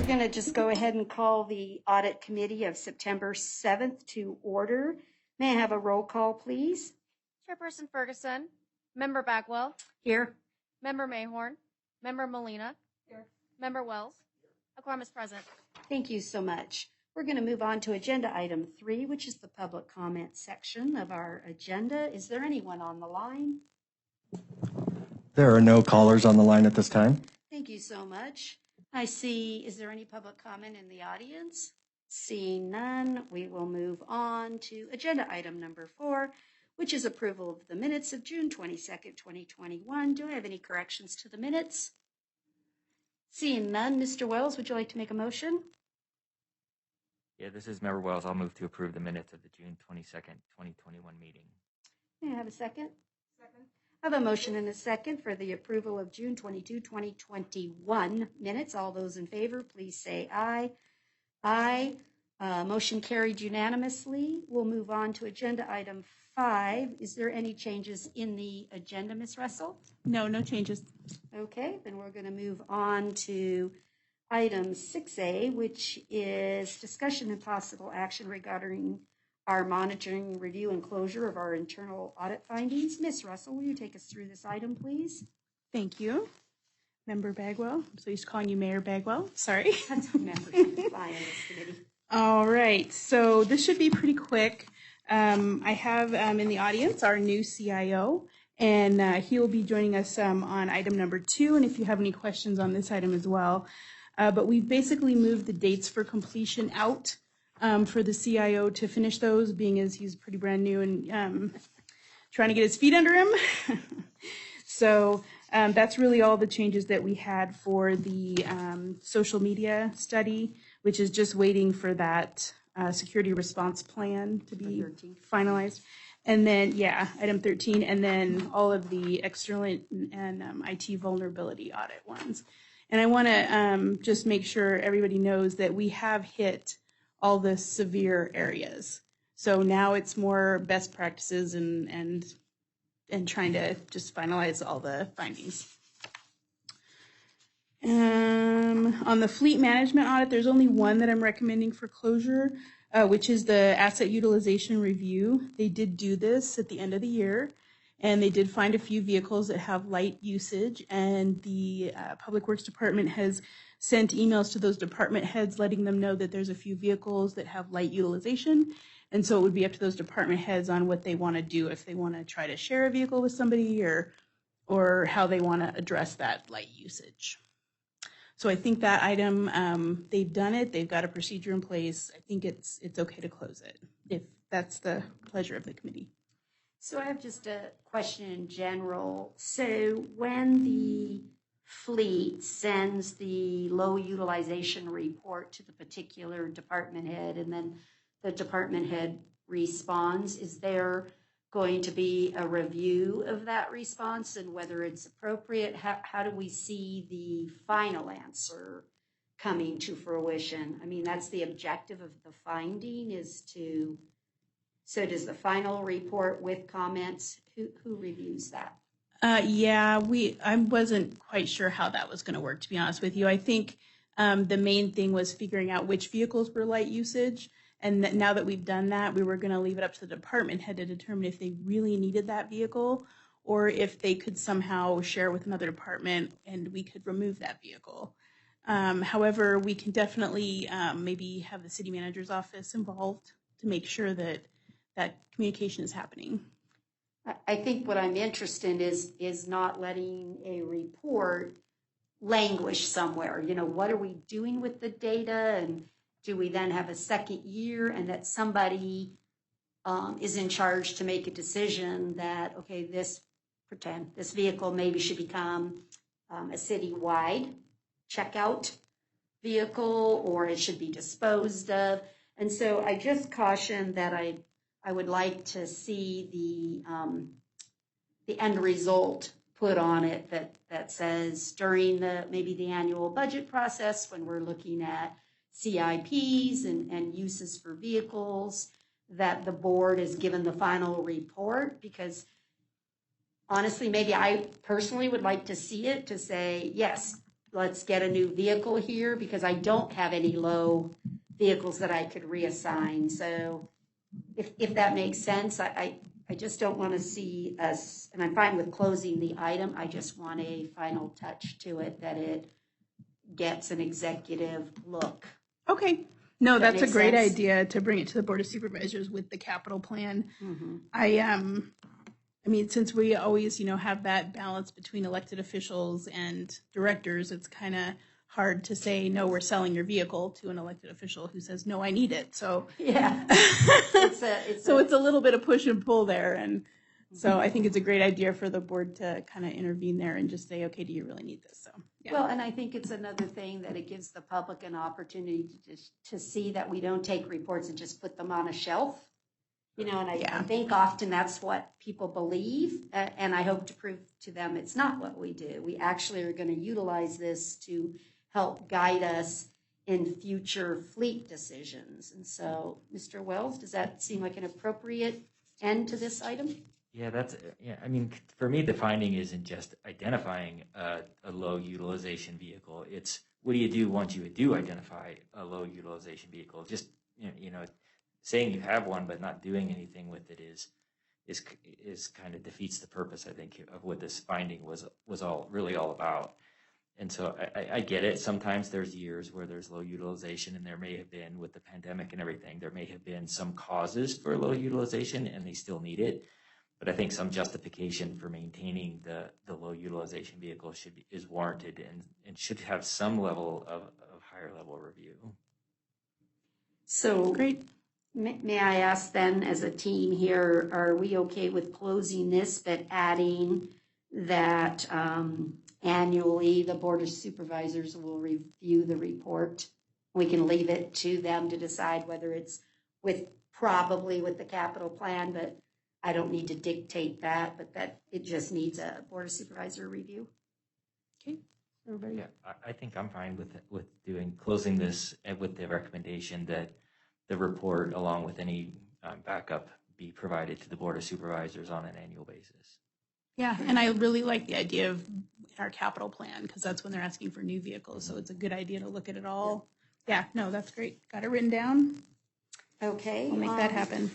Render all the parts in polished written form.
We're going to just go ahead and call the Audit Committee of September 7th to order. May I have a roll call, please? Chairperson Ferguson, Member Bagwell, Here. Member Mayhorn, Member Molina, here. Member Wells. A quorum is present. Thank you so much. We're going to move on to agenda item 3, which is the public comment section of our agenda. Is there anyone on the line? There are no callers on the line at this time. Thank you so much. I see, is there any public comment in the audience? Seeing none, we will move on to agenda item number 4, which is approval of the minutes of June 22nd, 2021. Do I have any corrections to the minutes? Seeing none, Mr. Wells, would you like to make a motion? Yeah, this is Member Wells. I'll move to approve the minutes of the June 22nd, 2021 meeting. May I have a second? Second. I have a motion and a second for the approval of June 22, 2021 minutes. All those in favor, please say aye. Aye. Motion carried unanimously. We'll move on to agenda item 5. Is there any changes in the agenda, Ms. Russell? No, no changes. Okay, then we're going to move on to item 6A, which is discussion and possible action regarding our monitoring, review, and closure of our internal audit findings. Ms. Russell, will you take us through this item, please? Thank you. Member Bagwell. I'm so used to calling you Mayor Bagwell. Sorry. That's a membership fly on this committee. All right. So this should be pretty quick. I have in the audience our new CIO, and he will be joining us on item number 2. And if you have any questions on this item as well. But we've basically moved the dates for completion out for the CIO to finish those, being as he's pretty brand new and trying to get his feet under him. So that's really all the changes that we had for the social media study, which is just waiting for that security response plan to be finalized. And then, yeah, item 13, and then all of the external and IT vulnerability audit ones. And I want to just make sure everybody knows that we have hit all the severe areas. So now it's more best practices and trying to just finalize all the findings. On the fleet management audit, there's only one that I'm recommending for closure, which is the asset utilization review. They did do this at the end of the year, and they did find a few vehicles that have light usage, and the Public Works Department has sent emails to those department heads letting them know that there's a few vehicles that have light utilization. And so it would be up to those department heads on what they want to do, if they want to try to share a vehicle with somebody or how they want to address that light usage. So I think that item, they've done it. They've got a procedure in place. I think it's okay to close it, if that's the pleasure of the committee. So I have just a question in general. So when the fleet sends the low utilization report to the particular department head and then the department head responds, is there going to be a review of that response and whether it's appropriate? How do we see the final answer coming to fruition? I mean, that's the objective of the finding is to, so does the final report with comments, who reviews that? Yeah, I wasn't quite sure how that was going to work, to be honest with you. I think the main thing was figuring out which vehicles were light usage. And now that we've done that, we were going to leave it up to the department head to determine if they really needed that vehicle or if they could somehow share with another department and we could remove that vehicle. However, we can definitely maybe have the city manager's office involved to make sure that that communication is happening. I think what I'm interested in is not letting a report languish somewhere. You know, what are we doing with the data, and do we then have a second year and that somebody is in charge to make a decision that, okay, this vehicle maybe should become a citywide checkout vehicle or it should be disposed of. And so I just caution that I would like to see the end result put on it that says during maybe the annual budget process when we're looking at CIPs and uses for vehicles, that the board is given the final report, because honestly, maybe I personally would like to see it to say, yes, let's get a new vehicle here, because I don't have any low vehicles that I could reassign. So if that makes sense, I just don't want to see us, and I'm fine with closing the item, I just want a final touch to it, that it gets an executive look. Okay. No, That that's a makes great sense? idea to bring it to the Board of Supervisors with the capital plan. Mm-hmm. I mean, since we always, have that balance between elected officials and directors, it's kind of hard to say, no, we're selling your vehicle to an elected official who says, no, I need it. So Yeah. so it's a little bit of push and pull there. And so I think it's a great idea for the board to kind of intervene there and just say, okay, do you really need this? So, yeah. Well, and I think it's another thing that it gives the public an opportunity to see that we don't take reports and just put them on a shelf. And I think often that's what people believe, and I hope to prove to them it's not what we do. We actually are going to utilize this to help guide us in future fleet decisions. And so, Mr. Wells, does that seem like an appropriate end to this item? Yeah, I mean, for me, the finding isn't just identifying a low utilization vehicle. It's what do you do once you do identify a low utilization vehicle? Just, saying you have one but not doing anything with it is kind of defeats the purpose, I think, of what this finding was all about. And so I get it. Sometimes there's years where there's low utilization, and there may have been, with the pandemic and everything, there may have been some causes for low utilization and they still need it. But I think some justification for maintaining the low utilization vehicle is warranted and should have some level of higher level review. So great. May I ask then, as a team here, are we okay with closing this, but adding that annually the Board of Supervisors will review the report? We can leave it to them to decide whether it's probably with the capital plan, but I don't need to dictate that, but that it just needs a Board of Supervisor review. Okay, everybody? Yeah, I think I'm fine with closing this with the recommendation that the report, along with any backup, be provided to the Board of Supervisors on an annual basis. Yeah, and I really like the idea of our capital plan, because that's when they're asking for new vehicles. So it's a good idea to look at it all. Yeah, no, that's great. Got it written down. Okay. We'll make that happen.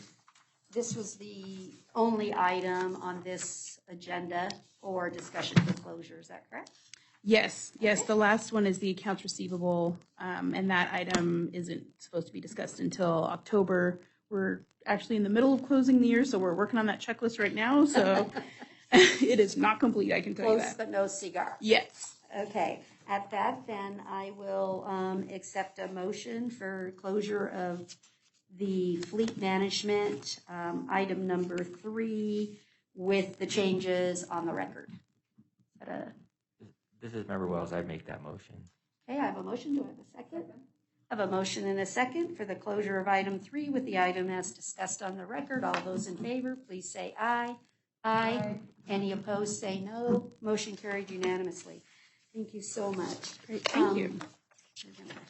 This was the only item on this agenda for discussion for closure. Is that correct? Yes. The last one is the accounts receivable, and that item isn't supposed to be discussed until October. We're actually in the middle of closing the year, so we're working on that checklist right now. So it is not complete, I can tell you Close that. but no cigar. Yes. Okay. At that, then I will accept a motion for closure of the fleet management item number 3 with the changes on the record. This is Member Wells. I make that motion. Okay, I have a motion. Do I have a second? I have a motion and a second for the closure of item 3 with the item as discussed on the record. All those in favor, please say aye. Aye. Any opposed, say no. Motion carried unanimously. Thank you so much. Great, thank you. We're gonna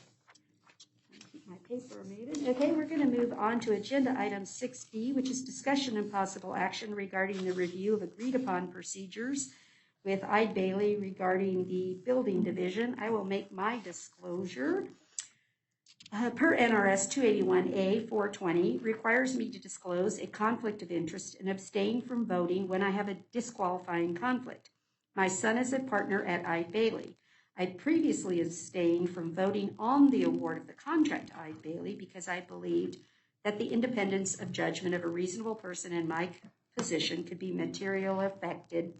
keep my paper muted. Okay, we're going to move on to agenda item 6B, which is discussion and possible action regarding the review of agreed upon procedures with Eid Bailey regarding the building division. I will make my disclosure. Per NRS 281A 420 requires me to disclose a conflict of interest and abstain from voting when I have a disqualifying conflict. My son is a partner at Eid Bailey. I previously abstained from voting on the award of the contract to Eid Bailey because I believed that the independence of judgment of a reasonable person in my position could be materially affected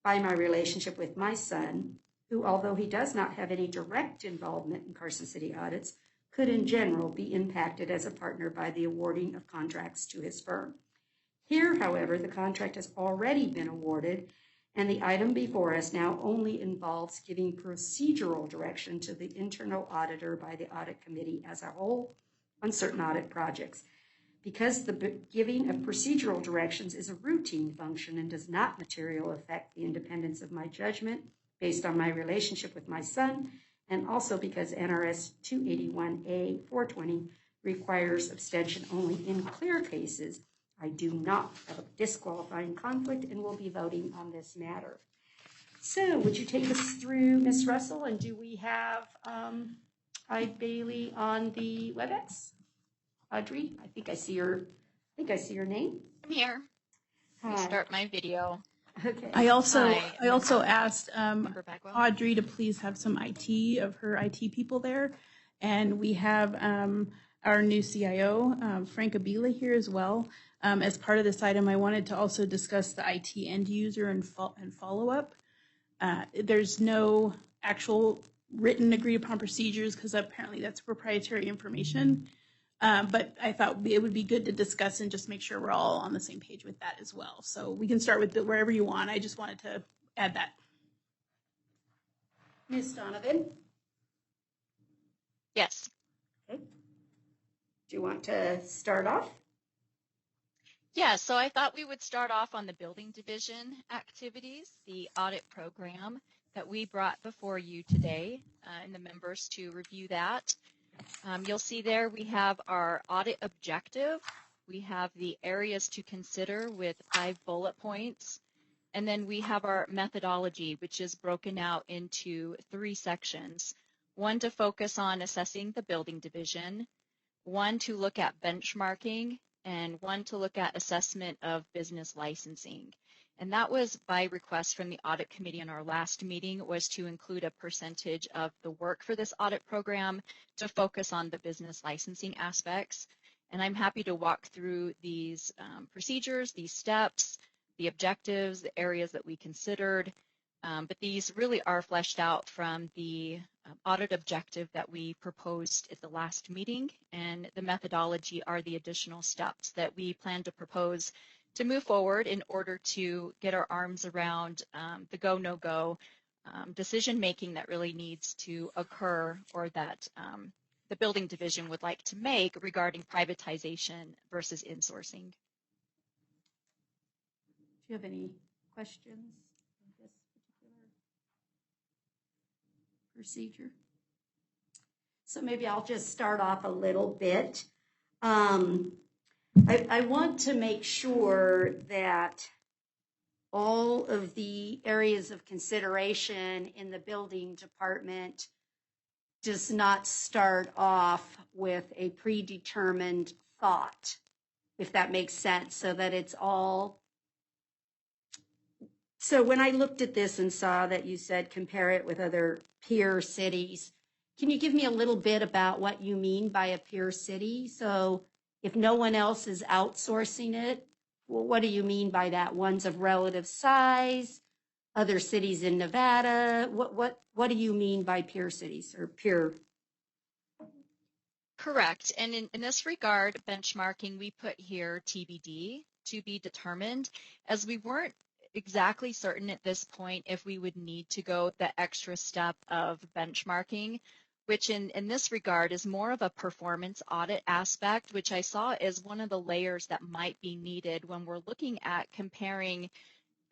by my relationship with my son, who, although he does not have any direct involvement in Carson City audits, could in general be impacted as a partner by the awarding of contracts to his firm. Here, however, the contract has already been awarded, and the item before us now only involves giving procedural direction to the internal auditor by the audit committee as a whole on certain audit projects. Because the giving of procedural directions is a routine function and does not materially affect the independence of my judgment based on my relationship with my son, and also because NRS 281A 420 requires abstention only in clear cases, I do not have a disqualifying conflict and will be voting on this matter. So would you take us through, Ms. Russell, and do we have Ide Bailey on the WebEx? Audrey, I think I see your name. I'm here. Let me Hi. start my video. Okay. I also Hi, asked Member Bagwell. Audrey to please have some her IT people there, and we have our new CIO Frank Abila here as well. As part of this item, I wanted to also discuss the IT end user and follow up. There's no actual written agreed upon procedures because apparently that's proprietary information. But I thought it would be good to discuss and just make sure we're all on the same page with that as well. So we can start with wherever you want. I just wanted to add that. Ms. Donovan, Yes. okay. Do you want to start off? Yeah, so I thought we would start off on the building division activities, the audit program that we brought before you today, and the members to review that. You'll see there we have our audit objective. We have the areas to consider with 5 bullet points. And then we have our methodology, which is broken out into 3 sections. 1 to focus on assessing the building division, 1 to look at benchmarking, and 1 to look at assessment of business licensing. And that was by request from the audit committee in our last meeting, was to include a percentage of the work for this audit program to focus on the business licensing aspects. And I'm happy to walk through these procedures, these steps, the objectives, the areas that we considered. But these really are fleshed out from the audit objective that we proposed at the last meeting, and the methodology are the additional steps that we plan to propose to move forward in order to get our arms around the go, no go decision making that really needs to occur, or that the building division would like to make regarding privatization versus insourcing. Do you have any questions on this particular procedure? So maybe I'll just start off a little bit. I want to make sure that all of the areas of consideration in the building department does not start off with a predetermined thought, if that makes sense, so that it's all. So when I looked at this and saw that you said compare it with other peer cities, can you give me a little bit about what you mean by a peer city? So if no one else is outsourcing it, well, what do you mean by that? Ones of relative size, other cities in Nevada? What do you mean by peer cities or peer? Correct. And in this regard, benchmarking, we put here TBD, to be determined, as we weren't exactly certain at this point if we would need to go the extra step of benchmarking, which in this regard is more of a performance audit aspect, which I saw as one of the layers that might be needed when we're looking at comparing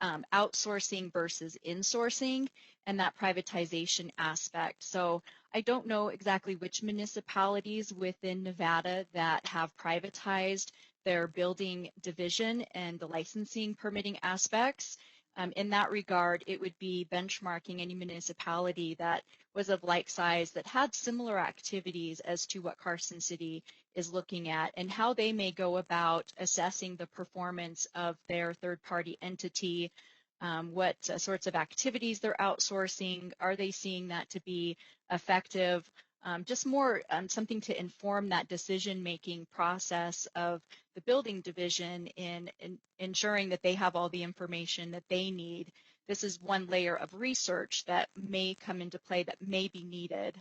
outsourcing versus insourcing and that privatization aspect. So I don't know exactly which municipalities within Nevada that have privatized their building division and the licensing permitting aspects. In that regard, it would be benchmarking any municipality that was of like size that had similar activities as to what Carson City is looking at, and how they may go about assessing the performance of their third-party entity, what sorts of activities they're outsourcing, are they seeing that to be effective, just more something to inform that decision-making process of the building division in ensuring that they have all the information that they need. This is one layer of research that may come into play that may be needed.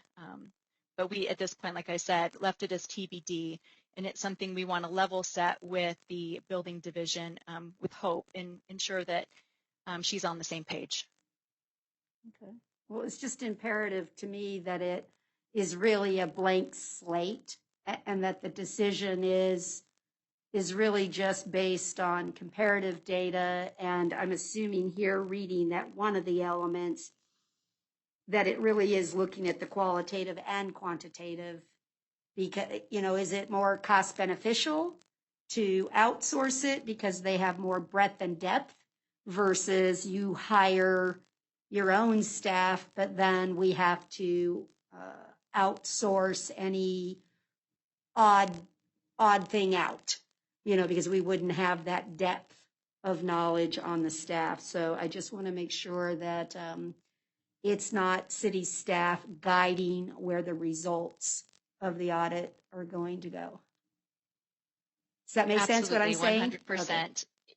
But we, at this point, like I said, left it as TBD, and it's something we want to level set with the building division with hope and ensure that she's on the same page. Okay. Well, it's just imperative to me that it is really a blank slate, and that the decision is really just based on comparative data. And I'm assuming here, reading that one of the elements, that it really is looking at the qualitative and quantitative, because, is it more cost beneficial to outsource it because they have more breadth and depth versus you hire your own staff, but then we have to outsource any odd thing out, because we wouldn't have that depth of knowledge on the staff. So I just want to make sure that it's not city staff guiding where the results of the audit are going to go. Does that make sense what I'm saying? 100%. Okay.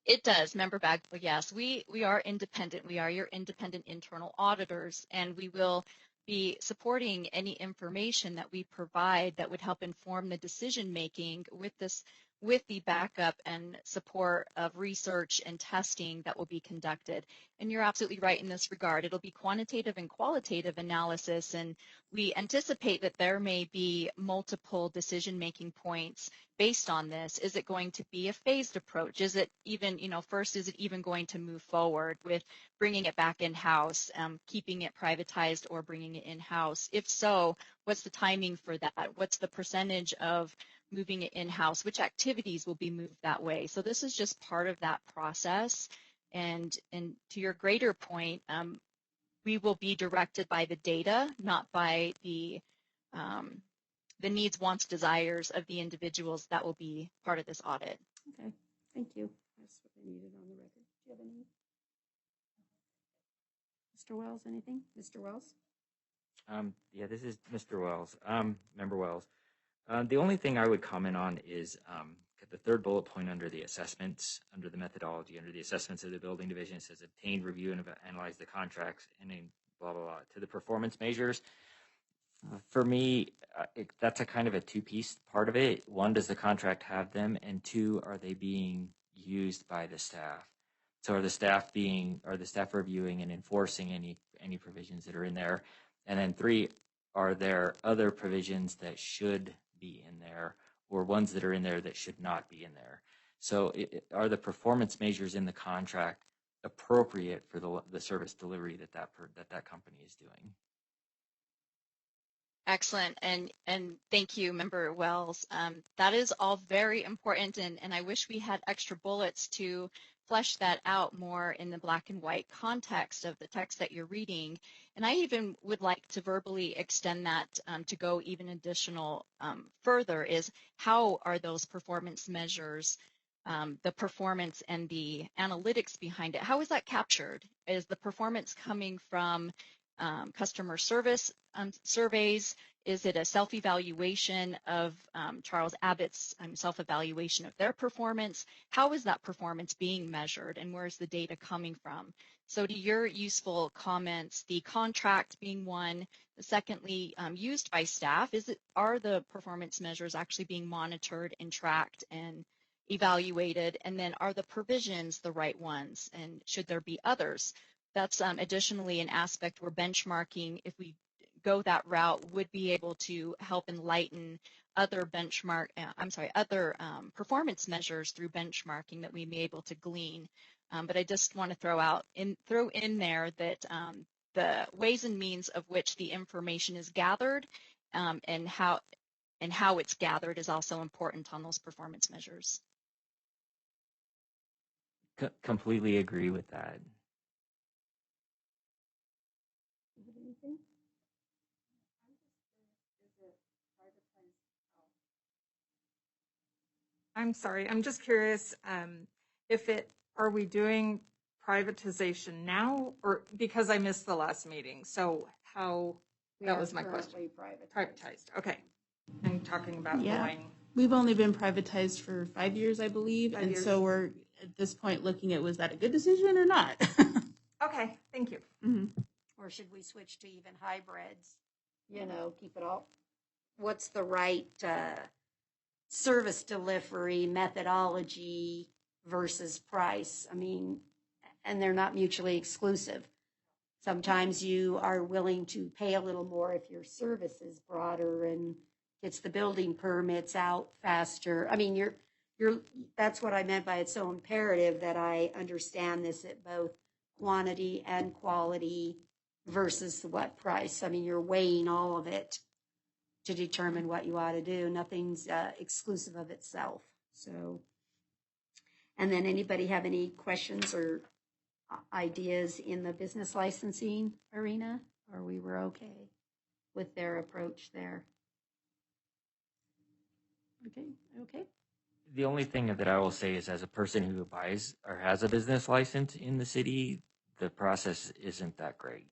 It does. Member Bagwell, yes, we are independent. We are your independent internal auditors, and we will be supporting any information that we provide that would help inform the decision making with the backup and support of research and testing that will be conducted. And you're absolutely right in this regard. It'll be quantitative and qualitative analysis, and we anticipate that there may be multiple decision-making points based on this. Is it going to be a phased approach? Is it even, first, is it even going to move forward with bringing it back in-house, keeping it privatized, or bringing it in-house? If so, what's the timing for that? What's the percentage of moving it in-house? Which activities will be moved that way? So this is just part of that process. And to your greater point, we will be directed by the data, not by the needs, wants, desires of the individuals that will be part of this audit. Okay, thank you. That's what I needed on the record. Do you have any? Mr. Wells, anything? Mr. Wells? Yeah, this is Mr. Wells, Member Wells. The only thing I would comment on is the third bullet point under the assessments, under the methodology, under the assessments of the building division. It says obtain, review, and analyze the contracts, and then blah, blah, blah, to the performance measures. For me, that's a kind of a two-piece part of it. One, does the contract have them? And two, are they being used by the staff? So are the staff reviewing and enforcing any provisions that are in there? And then three, are there other provisions that should be in there, or ones that are in there that should not be in there? So are the performance measures in the contract appropriate for the service delivery that company is doing? Excellent, and thank you, Member Wells. That is all very important, and I wish we had extra bullets to flesh that out more in the black and white context of the text that you're reading. And I even would like to verbally extend that to go even additional further, is how are those performance measures, the performance and the analytics behind it, how is that captured? Is the performance coming from customer service surveys? Is it a self-evaluation of Charles Abbott's self-evaluation of their performance? How is that performance being measured, and where is the data coming from? So to your useful comments, the contract being one, secondly, used by staff, are the performance measures actually being monitored and tracked and evaluated? And then are the provisions the right ones, and should there be others? That's additionally an aspect where benchmarking, if we go that route, would be able to help enlighten other performance measures through benchmarking that we may be able to glean. But I just want to throw in there that the ways and means of which the information is gathered and how it's gathered is also important on those performance measures. Completely agree with that. I'm sorry, I'm just curious are we doing privatization now, or because I missed the last meeting? So that was my question. Privatized, okay. And talking about going. We've only been privatized for 5 years, I believe. 5 and years. So we're at this point looking at, was that a good decision or not? Okay, thank you. Mm-hmm. Or should we switch to even hybrids? Keep it all. What's the right service delivery methodology versus price? I mean, and they're not mutually exclusive. Sometimes you are willing to pay a little more if your service is broader and gets the building permits out faster. I mean, that's what I meant by it's so imperative that I understand this at both quantity and quality versus what price. I mean, you're weighing all of it to determine what you ought to do. Nothing's exclusive of itself. So, and then anybody have any questions or ideas in the business licensing arena, or we were okay with their approach there? Okay. The only thing that I will say is, as a person who buys or has a business license in the city, the process isn't that great.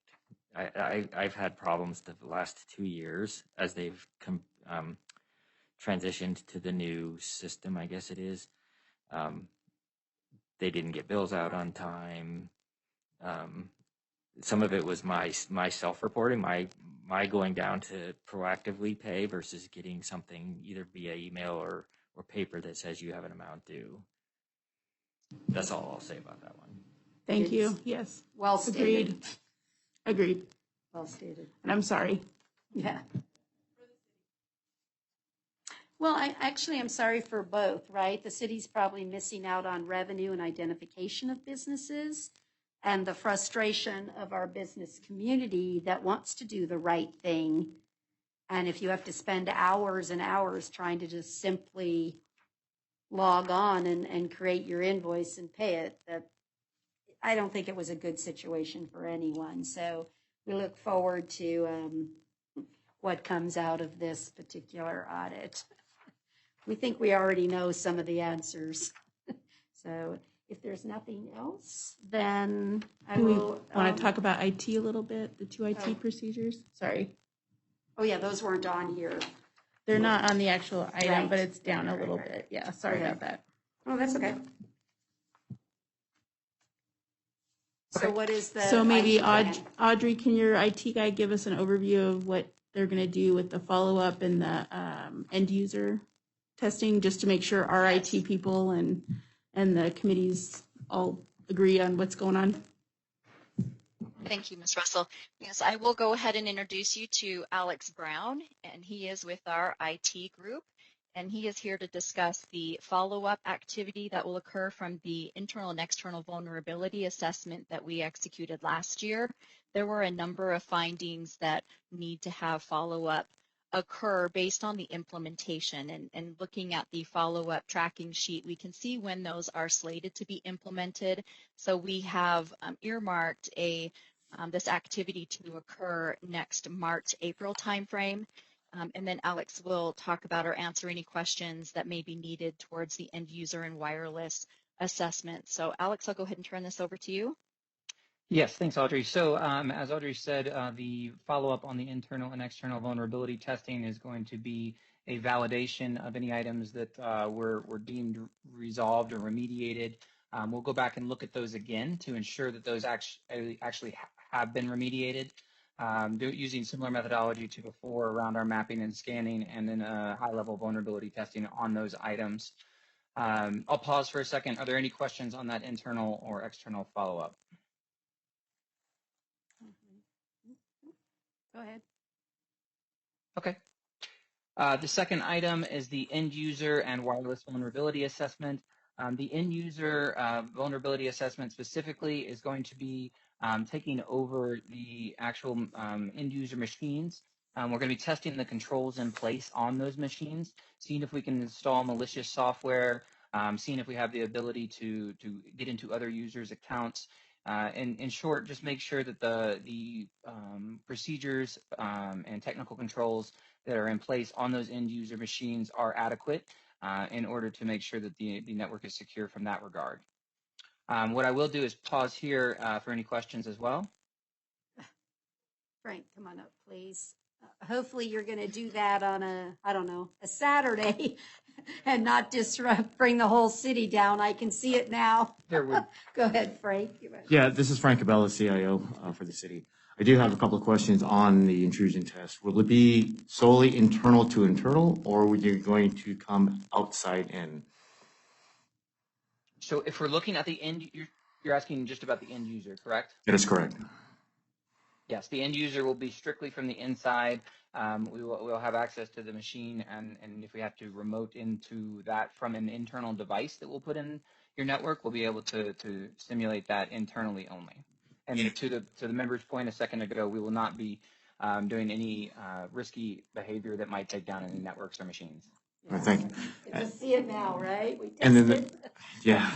I've had problems the last 2 years as they've transitioned to the new system, I guess it is. They didn't get bills out on time. Some of it was my self-reporting, my going down to proactively pay versus getting something either via email or paper that says you have an amount due. That's all I'll say about that one. Thank you. Yes. Well stated. Agreed. Well stated. And I'm sorry. Yeah. Well, I'm sorry for both, right? The city's probably missing out on revenue and identification of businesses, and the frustration of our business community that wants to do the right thing. And if you have to spend hours and hours trying to just simply log on and create your invoice and pay it, that I don't think it was a good situation for anyone. So we look forward to what comes out of this particular audit. We think we already know some of the answers. So if there's nothing else, then I will. Want to talk about IT a little bit, the two IT procedures? Sorry. Oh, yeah, those weren't on here. They're not on the actual item, Right. but it's down a little bit. Yeah, sorry about that. Oh, that's okay. So what is the? So maybe IT plan? Audrey, can your IT guy give us an overview of what they're going to do with the follow-up and the end user testing, just to make sure our Yes. IT people and the committees all agree on what's going on? Thank you, Ms. Russell. Yes, I will go ahead and introduce you to Alex Brown, and he is with our IT group, and he is here to discuss the follow-up activity that will occur from the internal and external vulnerability assessment that we executed last year. There were a number of findings that need to have follow-up occur based on the implementation, and looking at the follow-up tracking sheet, we can see when those are slated to be implemented. So we have earmarked this activity to occur next March-April timeframe. And then Alex will talk about or answer any questions that may be needed towards the end user and wireless assessment. So Alex, I'll go ahead and turn this over to you. Yes, thanks, Audrey. So as Audrey said, the follow-up on the internal and external vulnerability testing is going to be a validation of any items that were deemed resolved or remediated. We'll go back and look at those again to ensure that those actually have been remediated, using similar methodology to before around our mapping and scanning, and then high-level vulnerability testing on those items. I'll pause for a second. Are there any questions on that internal or external follow-up? Go ahead. Okay. The second item is the end user and wireless vulnerability assessment. The end user vulnerability assessment specifically is going to be taking over the actual end user machines. We're going to be testing the controls in place on those machines, seeing if we can install malicious software, seeing if we have the ability to get into other users' accounts. In short, just make sure that the procedures and technical controls that are in place on those end user machines are adequate in order to make sure that the network is secure from that regard. What I will do is pause here for any questions as well. Frank, come on up, please. Hopefully you're going to do that on a Saturday and not bring the whole city down. I can see it now. Go ahead, Frank. Yeah, this is Frank Cabela, CIO for the city. I do have a couple of questions on the intrusion test. Will it be solely internal to internal, or are you going to come outside in? So if we're looking at the end, you're asking just about the end user, correct? That is correct. Yes, the end user will be strictly from the inside. We'll have access to the machine, and if we have to remote into that from an internal device that we'll put in your network, we'll be able to simulate that internally only. And to the member's point a second ago, we will not be doing any risky behavior that might take down any networks or machines. Yeah. Thank you. You can see it now, right? We And then tested. yeah.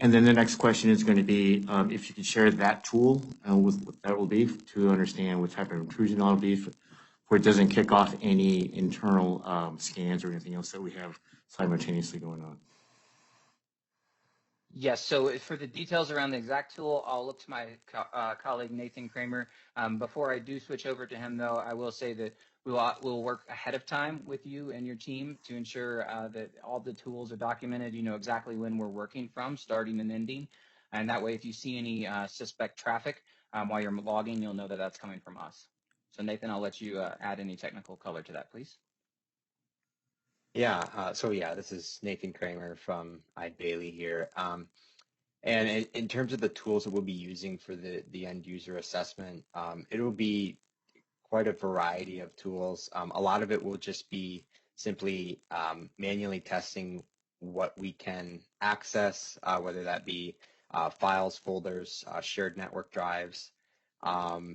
And then the next question is going to be if you could share that tool with what that will be to understand what type of intrusion that'll be, where it doesn't kick off any internal scans or anything else that we have simultaneously going on. Yes, so for the details around the exact tool, I'll look to my colleague Nathan Kramer. Before I do switch over to him, though, I will say that we'll work ahead of time with you and your team to ensure that all the tools are documented. You know exactly when we're working from, starting and ending. And that way, if you see any suspect traffic while you're logging, you'll know that that's coming from us. So Nathan, I'll let you add any technical color to that, please. Yeah, this is Nathan Kramer from iBailey here. And in terms of the tools that we'll be using for the end user assessment, it will be quite a variety of tools. A lot of it will just be simply manually testing what we can access, whether that be files, folders, shared network drives. As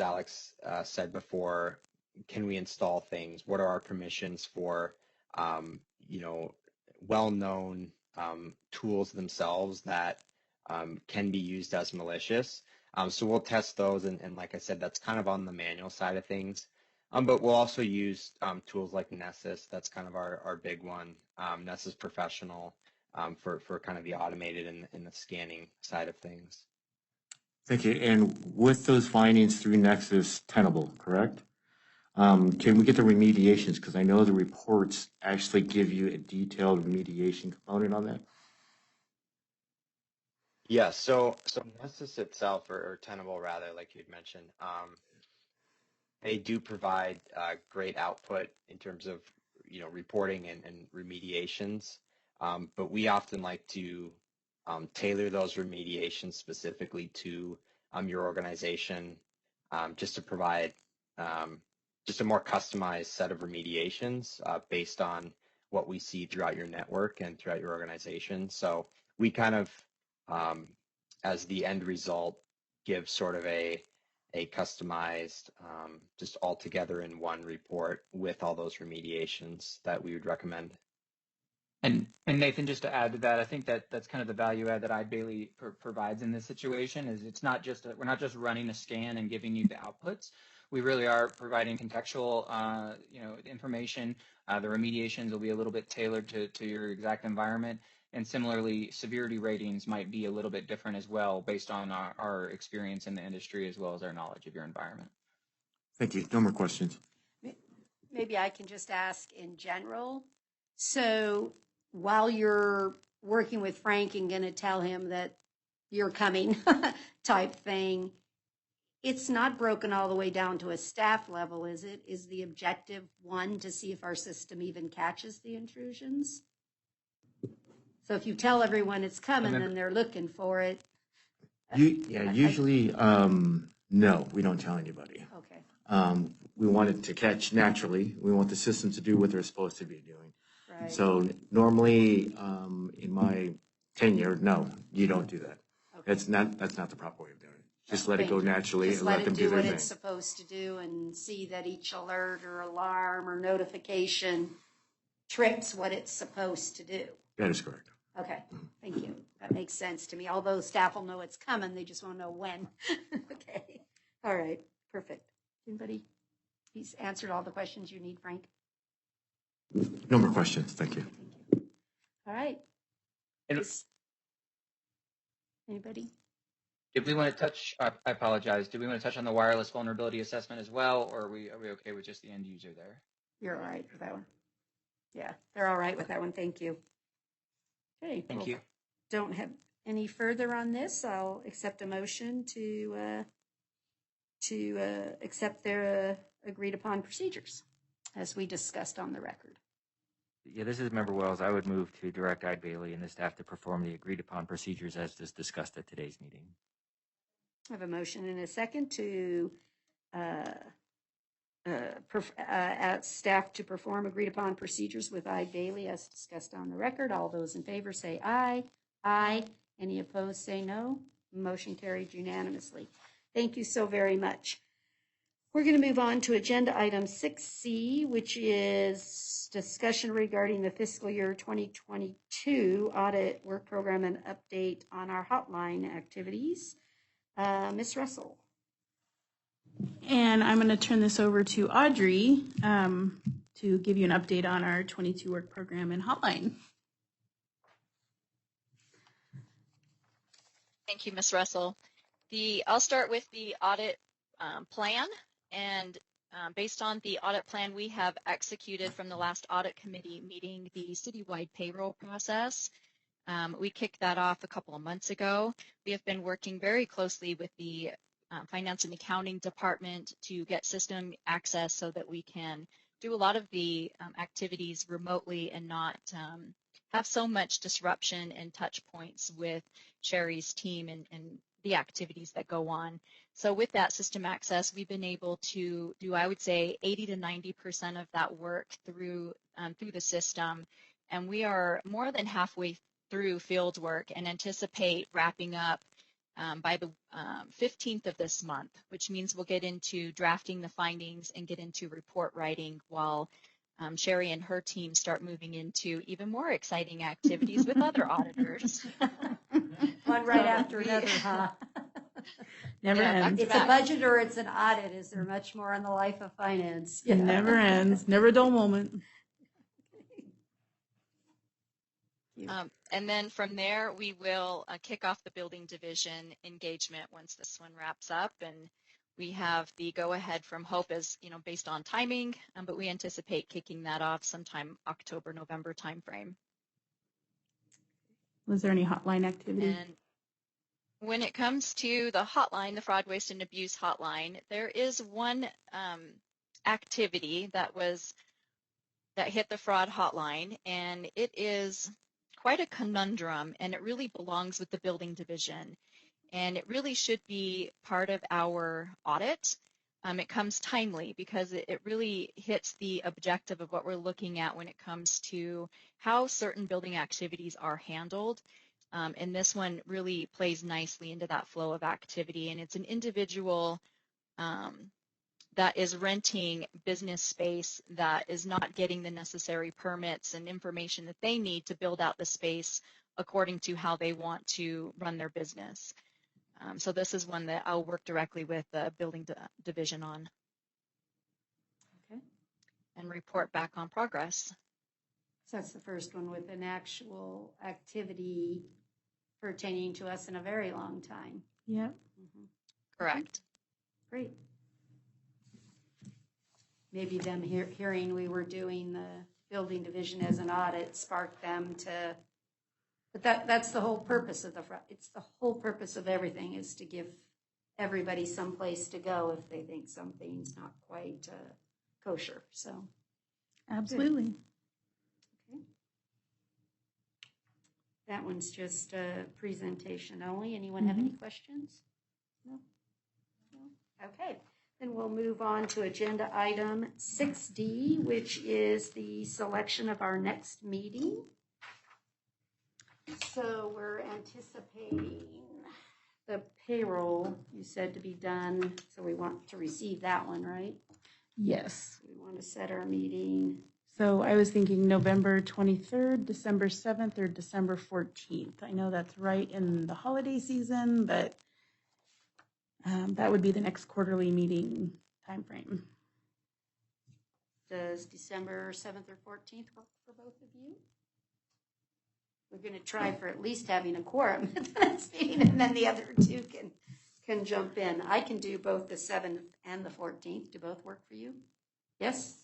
Alex said before, can we install things? What are our permissions for, well-known tools themselves that can be used as malicious? So we'll test those, and like I said, that's kind of on the manual side of things. But we'll also use tools like Nessus. That's kind of our big one. Nessus Professional for kind of the automated and the scanning side of things. Thank you. And with those findings through Nexus Tenable, correct? Can we get the remediations? Because I know the reports actually give you a detailed remediation component on that. Yeah, so Nessus itself, or Tenable rather, like you'd mentioned, they do provide great output in terms of reporting and remediations, but we often like to tailor those remediations specifically to your organization, just to provide just a more customized set of remediations based on what we see throughout your network and throughout your organization. So we kind of, as the end result, give sort of a customized, just all together in one report with all those remediations that we would recommend. And Nathan, just to add to that, I think that's kind of the value add that iBailey provides in this situation. Is it's not just we're not just running a scan and giving you the outputs. We really are providing contextual, information. The remediations will be a little bit tailored to your exact environment, and similarly, severity ratings might be a little bit different as well, based on our experience in the industry as well as our knowledge of your environment. Thank you. No more questions. Maybe I can just ask in general. So while you're working with Frank and going to tell him that you're coming type thing, it's not broken all the way down to a staff level, is it? Is the objective one to see if our system even catches the intrusions? So if you tell everyone it's coming, then they're looking for it. Usually, no, we don't tell anybody. Okay. We want it to catch naturally. We want the system to do what they're supposed to be doing. Right. So normally, in my tenure, no, you don't do that. Okay. That's not the proper way of doing it. Just let it go naturally Just and let them do their what thing. it's supposed to do and see that each alert or alarm or notification trips what it's supposed to do. That is correct. Okay, thank you. That makes sense to me. Although staff will know it's coming, they just want to know when. Okay, all right, perfect. Anybody? He's answered all the questions you need, Frank. No more questions. Thank you. Thank you. All right. And Anybody? did we want to touch? I apologize. Did we want to touch on the wireless vulnerability assessment as well, or are we okay with just the end user there? You're all right with that one. Yeah, they're all right with that one. Thank you. Okay. Thank you. Don't have any further on this. I'll accept a motion to accept their agreed upon procedures as we discussed on the record. Yeah, this is Member Wells. I would move to direct iBailey and the staff to perform the agreed upon procedures as discussed at today's meeting. I have a motion and a second to staff to perform agreed upon procedures with iBailey as discussed on the record. All those in favor say aye. Aye. Any opposed say no. Motion carried unanimously. Thank you so very much. We're going to move on to agenda item 6C, which is discussion regarding the fiscal year 2022 audit work program and update on our hotline activities. Ms. Russell. And I'm going to turn this over to Audrey to give you an update on our 22 work program and hotline. Thank you, Ms. Russell. I'll start with the audit plan, and based on the audit plan we have executed from the last audit committee meeting, the citywide payroll process. We kicked that off a couple of months ago. We have been working very closely with the finance and accounting department to get system access so that we can do a lot of the activities remotely and not have so much disruption and touch points with Sherry's team and the activities that go on. So with that system access, we've been able to do, I would say, 80 to 90% of that work through the system. And we are more than halfway through field work and anticipate wrapping up by the 15th of this month, which means we'll get into drafting the findings and get into report writing while Sherry and her team start moving into even more exciting activities with other auditors. One right after another, huh? Never ends. It's a budget or it's an audit. Is there much more in the life of finance? Yeah. Never ends. Never a dull moment. And then from there, we will kick off the building division engagement once this one wraps up. And we have the go-ahead from Hope as, based on timing, but we anticipate kicking that off sometime October, November timeframe. Was there any hotline activity? And when it comes to the hotline, the fraud, waste, and abuse hotline, there is one activity that hit the fraud hotline, and it is quite a conundrum, and it really belongs with the building division. And it really should be part of our audit. It comes timely because it really hits the objective of what we're looking at when it comes to how certain building activities are handled. And this one really plays nicely into that flow of activity. And it's an individual that is renting business space that is not getting the necessary permits and information that they need to build out the space according to how they want to run their business. So this is one that I'll work directly with the building division on. Okay. And report back on progress. So that's the first one with an actual activity pertaining to us in a very long time. Yeah. Mm-hmm. Correct. Great. Maybe them hearing we were doing the building division as an audit sparked them to, but that's the whole purpose of it's the whole purpose of everything is to give everybody some place to go if they think something's not quite kosher. So. Absolutely. Good. Okay. That one's just a presentation only. Anyone have any questions? No? No? Okay. Then we'll move on to agenda item 6D, which is the selection of our next meeting. So we're anticipating the payroll, you said, to be done. So we want to receive that one, right? Yes. We want to set our meeting. So I was thinking November 23rd, December 7th, or December 14th. I know that's right in the holiday season, but that would be the next quarterly meeting timeframe. Does December 7th or 14th work for both of you? We're going to try for at least having a quorum at the next meeting, and then the other two can jump in. I can do both the 7th and the 14th. Do both work for you? Yes?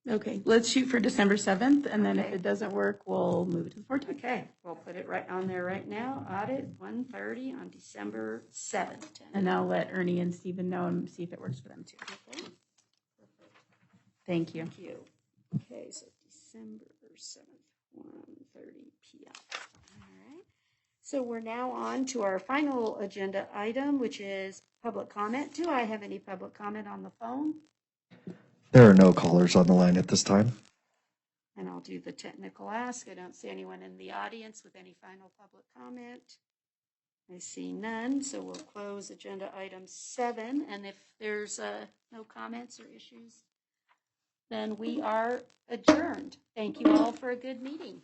Okay, let's shoot for December 7th, and then Okay. if it doesn't work, we'll move it to the 14th. Okay, we'll put it right on there right now. Audit 1:30 on December 7th. And I'll let Ernie and Stephen know and see if it works for them too. Okay. Thank you. Thank you. Okay, so December 7th, 1:30 p.m. All right. So we're now on to our final agenda item, which is public comment. Do I have any public comment on the phone? There are no callers on the line at this time. And I'll do the technical ask. I don't see anyone in the audience with any final public comment. I see none, so we'll close agenda item 7. And if there's no comments or issues, then we are adjourned. Thank you all for a good meeting.